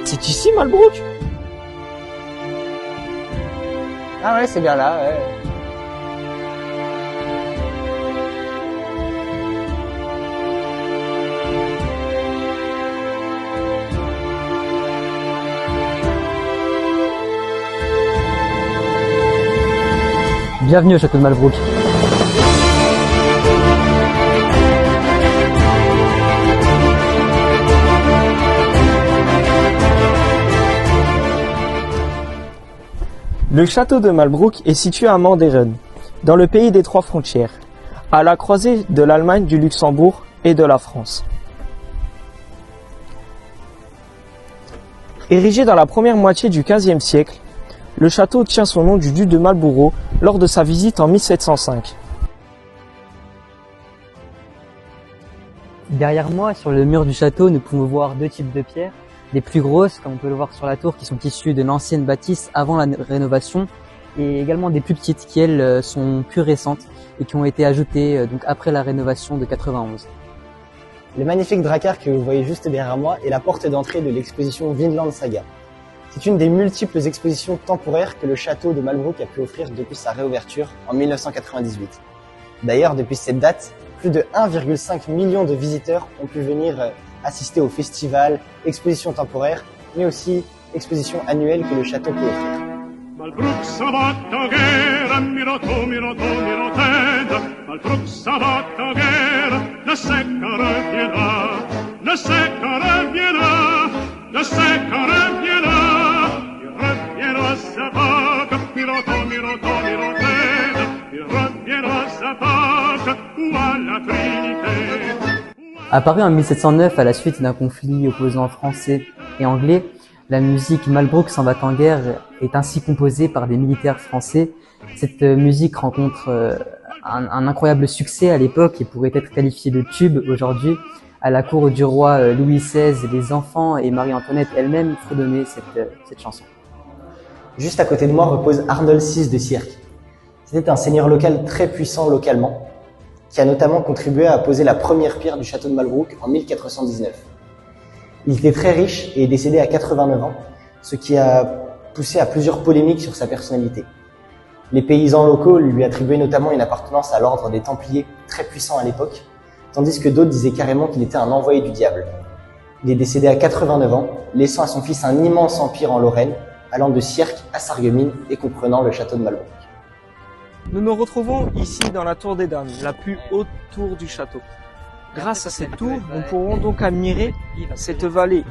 C'est ici, Malbrouck? Ah ouais, c'est bien là, ouais. Bienvenue au château de Malbrouck. Le château de Malbrouck est situé à Manderen, dans le pays des trois frontières, à la croisée de l'Allemagne, du Luxembourg et de la France. Érigé dans la première moitié du XVe siècle, le château tient son nom du duc de Marlborough lors de sa visite en 1705. Derrière moi, sur le mur du château, nous pouvons voir deux types de pierres. Les plus grosses, comme on peut le voir sur la tour, qui sont issues de l'ancienne bâtisse avant la rénovation, et également des plus petites qui, elles, sont plus récentes et qui ont été ajoutées donc après la rénovation de 91. Le magnifique dracard que vous voyez juste derrière moi est la porte d'entrée de l'exposition Vinland Saga. C'est une des multiples expositions temporaires que le château de Malbrouck a pu offrir depuis sa réouverture en 1998. D'ailleurs, depuis cette date, plus de 1,5 million de visiteurs ont pu venir assister au festival, expositions temporaires, mais aussi expositions annuelles que le château peut offrir. Malbrouck s'en va en guerre, Miroto, Miroto, Miroted. Malbrouck s'en va en guerre, le sec reviendra, le sec reviendra, le sec reviendra. Il reviendra sa vague, Miroto, Miroto, Miroted. Il reviendra sa vague, ou à la Trinité. Apparu en 1709 à la suite d'un conflit opposant français et anglais, la musique Malbrouck s'en va en guerre est ainsi composée par des militaires français. Cette musique rencontre un incroyable succès à l'époque et pourrait être qualifiée de tube aujourd'hui. À la cour du roi Louis XVI, les enfants et Marie-Antoinette elle-même fredonnaient cette chanson. Juste à côté de moi repose Arnold VI de Sierck. C'était un seigneur local très puissant localement, qui a notamment contribué à poser la première pierre du château de Malbrouck en 1419. Il était très riche et est décédé à 89 ans, ce qui a poussé à plusieurs polémiques sur sa personnalité. Les paysans locaux lui attribuaient notamment une appartenance à l'ordre des Templiers, très puissant à l'époque, tandis que d'autres disaient carrément qu'il était un envoyé du diable. Il est décédé à 89 ans, laissant à son fils un immense empire en Lorraine, allant de Sierck à Sarreguemines et comprenant le château de Malbrouck. Nous nous retrouvons ici dans la tour des Dames, la plus haute tour du château. Grâce à cette tour, nous pourrons donc admirer cette vallée.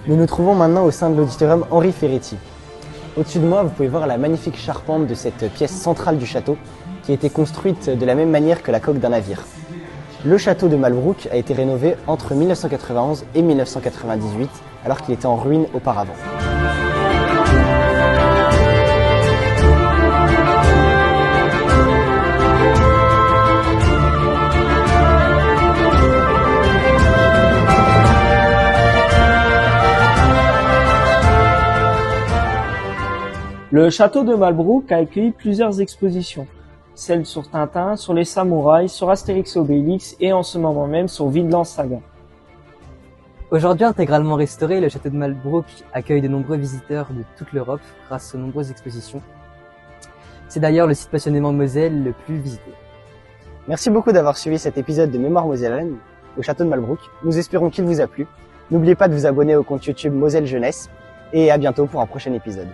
Nous nous trouvons maintenant au sein de l'auditorium Henri Ferretti. Au-dessus de moi, vous pouvez voir la magnifique charpente de cette pièce centrale du château, qui a été construite de la même manière que la coque d'un navire. Le château de Malbrouck a été rénové entre 1991 et 1998, alors qu'il était en ruine auparavant. Le château de Malbrouck a accueilli plusieurs expositions. Celles sur Tintin, sur les samouraïs, sur Astérix et Obélix et en ce moment même sur Vinland Saga. Aujourd'hui intégralement restauré, le château de Malbrouck accueille de nombreux visiteurs de toute l'Europe grâce aux nombreuses expositions. C'est d'ailleurs le site passionnément Moselle le plus visité. Merci beaucoup d'avoir suivi cet épisode de Mémoire Mosellane au château de Malbrouck. Nous espérons qu'il vous a plu. N'oubliez pas de vous abonner au compte YouTube Moselle Jeunesse et à bientôt pour un prochain épisode.